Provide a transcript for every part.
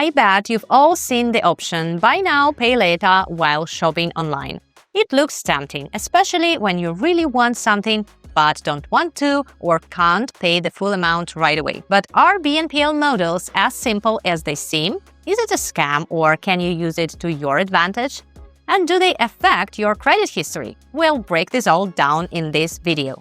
I bet you've all seen the option buy now, pay later while shopping online. It looks tempting, especially when you really want something but don't want to or can't pay the full amount right away. But are BNPL models as simple as they seem? Is it a scam or can you use it to your advantage? And do they affect your credit history? We'll break this all down in this video.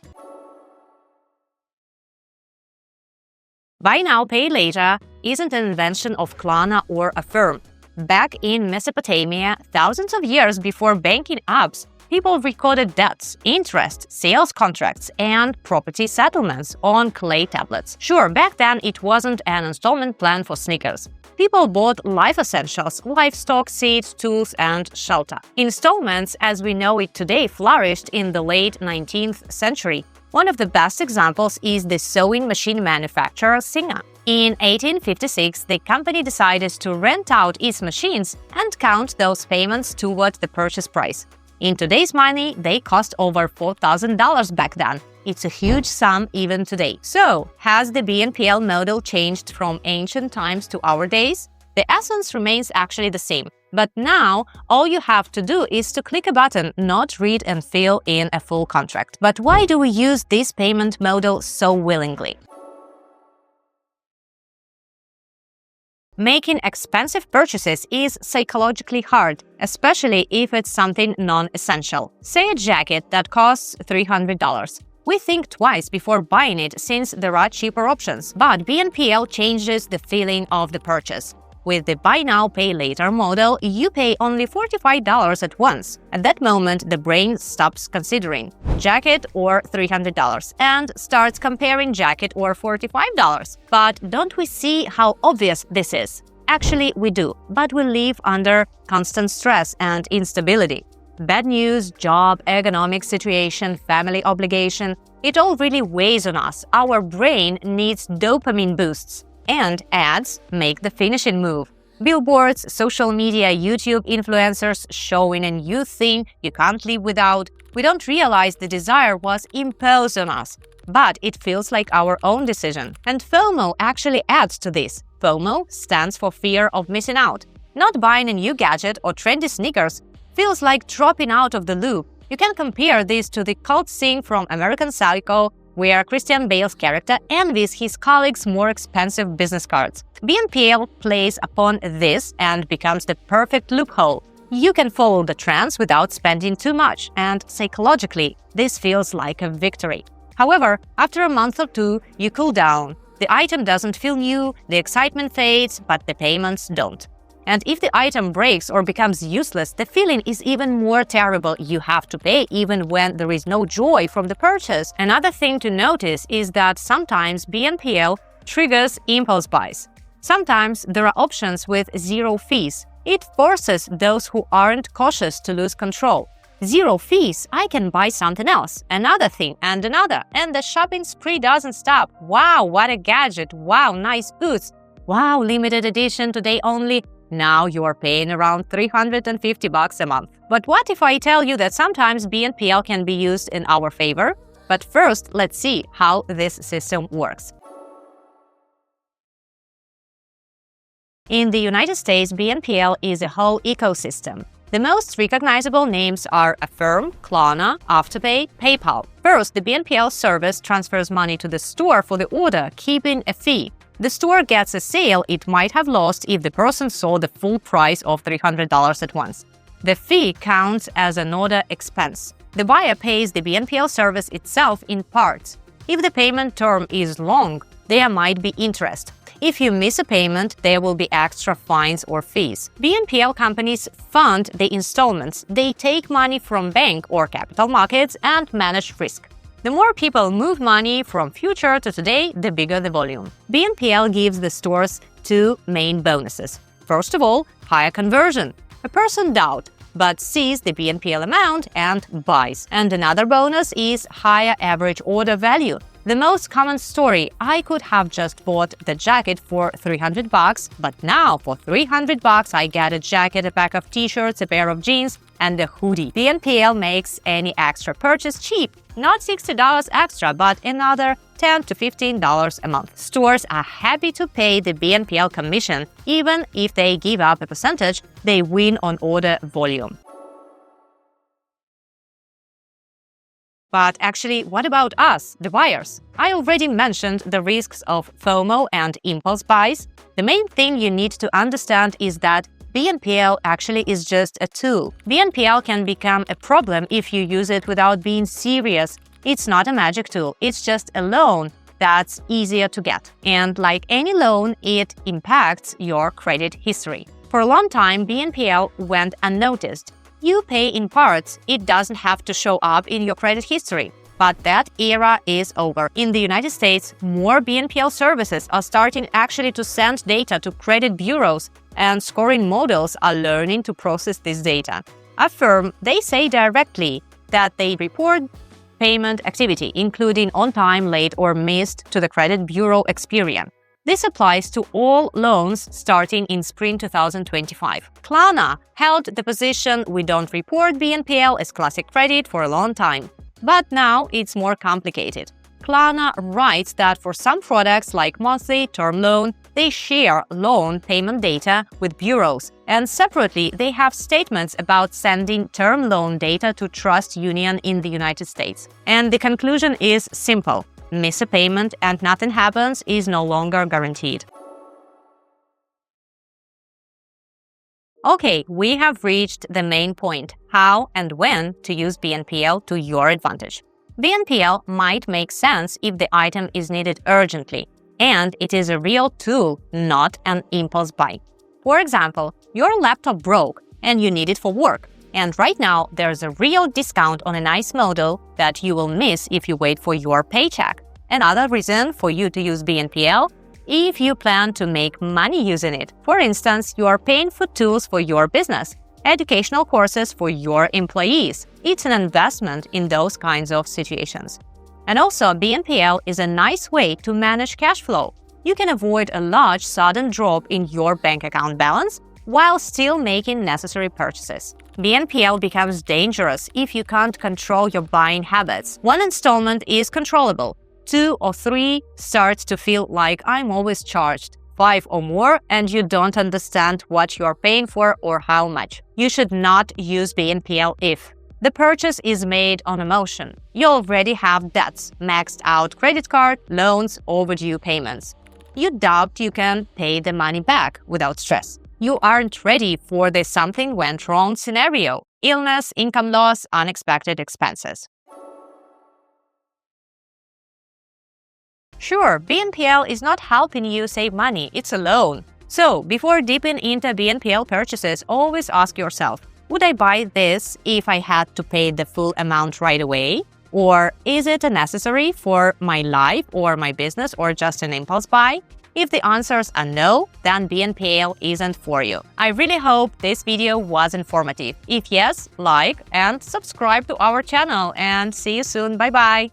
Buy now, pay later isn't an invention of Klarna or Affirm. Back in Mesopotamia, thousands of years before banking apps, people recorded debts, interest, sales contracts, and property settlements on clay tablets. Sure, back then it wasn't an installment plan for sneakers. People bought life essentials, livestock, seeds, tools, and shelter. Installments, as we know it today, flourished in the late 19th century. One of the best examples is the sewing machine manufacturer Singer. In 1856, the company decided to rent out its machines and count those payments toward the purchase price. In today's money, they cost over $4,000 back then. It's a huge sum even today. So, has the BNPL model changed from ancient times to our days? The essence remains actually the same. But now, all you have to do is to click a button, not read and fill in a full contract. But why do we use this payment model so willingly? Making expensive purchases is psychologically hard, especially if it's something non-essential. Say a jacket that costs $300. We think twice before buying it since there are cheaper options. But BNPL changes the feeling of the purchase. With the buy now, pay later model, you pay only $45 at once. At that moment, the brain stops considering jacket or $300 and starts comparing jacket or $45. But don't we see how obvious this is? Actually, we do, but we live under constant stress and instability. Bad news, job, economic situation, family obligation, it all really weighs on us. Our brain needs dopamine boosts. And ads make the finishing move. Billboards, social media, YouTube influencers showing a new thing you can't live without. We don't realize the desire was imposed on us, but it feels like our own decision. And FOMO actually adds to this. FOMO stands for fear of missing out. Not buying a new gadget or trendy sneakers feels like dropping out of the loop. You can compare this to the cult scene from American Psycho, where Christian Bale's character envies his colleagues' more expensive business cards. BNPL plays upon this and becomes the perfect loophole. You can follow the trends without spending too much, and psychologically, this feels like a victory. However, after a month or two, you cool down. The item doesn't feel new, the excitement fades, but the payments don't. And if the item breaks or becomes useless, the feeling is even more terrible. You have to pay even when there is no joy from the purchase. Another thing to notice is that sometimes BNPL triggers impulse buys. Sometimes there are options with zero fees. It forces those who aren't cautious to lose control. Zero fees, I can buy something else, another thing and another, and the shopping spree doesn't stop. Wow, what a gadget! Wow, nice boots! Wow, limited edition, today only. Now you are paying around $350 a month. But what if I tell you that sometimes BNPL can be used in our favor? But first, let's see how this system works. In the United States, BNPL is a whole ecosystem. The most recognizable names are Affirm, Klarna, Afterpay, PayPal. First, the BNPL service transfers money to the store for the order, keeping a fee. The store gets a sale it might have lost if the person saw the full price of $300 at once. The fee counts as an order expense. The buyer pays the BNPL service itself in parts. If the payment term is long, there might be interest. If you miss a payment, there will be extra fines or fees. BNPL companies fund the installments. They take money from bank or capital markets and manage risk. The more people move money from future to today, the bigger the volume. BNPL gives the stores two main bonuses. First of all, higher conversion. A person doubts, but sees the BNPL amount and buys. And another bonus is higher average order value. The most common story: I could have just bought the jacket for $300, but now for $300 I get a jacket, a pack of t-shirts, a pair of jeans, and a hoodie. BNPL makes any extra purchase cheap. Not $60 extra, but another $10 to $15 a month. Stores are happy to pay the BNPL commission. Even if they give up a percentage, they win on order volume. But actually, what about us, the buyers? I already mentioned the risks of FOMO and impulse buys. The main thing you need to understand is that BNPL actually is just a tool. BNPL can become a problem if you use it without being serious. It's not a magic tool, it's just a loan that's easier to get. And like any loan, it impacts your credit history. For a long time, BNPL went unnoticed. You pay in parts, it doesn't have to show up in your credit history. But that era is over. In the United States, more BNPL services are starting actually to send data to credit bureaus, and scoring models are learning to process this data. Affirm, they say directly that they report payment activity, including on-time, late, or missed, to the credit bureau Experian. This applies to all loans starting in spring 2025. Klarna held the position we don't report BNPL as classic credit for a long time. But now it's more complicated. Klarna writes that for some products like monthly, term loan, they share loan payment data with bureaus, and separately they have statements about sending term loan data to Trust Union in the United States. And the conclusion is simple. Miss a payment and nothing happens is no longer guaranteed. Okay, we have reached the main point: how and when to use BNPL to your advantage. BNPL might make sense if the item is needed urgently, and it is a real tool, not an impulse buy. For example, your laptop broke and you need it for work. And right now, there's a real discount on a nice model that you will miss if you wait for your paycheck. Another reason for you to use BNPL: if you plan to make money using it. For instance, you are paying for tools for your business, educational courses for your employees. It's an investment in those kinds of situations. And also, BNPL is a nice way to manage cash flow. You can avoid a large sudden drop in your bank account balance while still making necessary purchases. BNPL becomes dangerous if you can't control your buying habits. One installment is controllable. 2 or 3 starts to feel like I'm always charged. 5 or more, and you don't understand what you're paying for or how much. You should not use BNPL if the purchase is made on emotion. You already have debts, maxed out credit card, loans, overdue payments. You doubt you can pay the money back without stress. You aren't ready for the something went wrong scenario: illness, income loss, unexpected expenses. Sure, BNPL is not helping you save money, it's a loan. So, before dipping into BNPL purchases, always ask yourself, would I buy this if I had to pay the full amount right away? Or is it necessary for my life or my business, or just an impulse buy? If the answers are no, then BNPL isn't for you. I really hope this video was informative. If yes, like and subscribe to our channel, and see you soon. Bye-bye!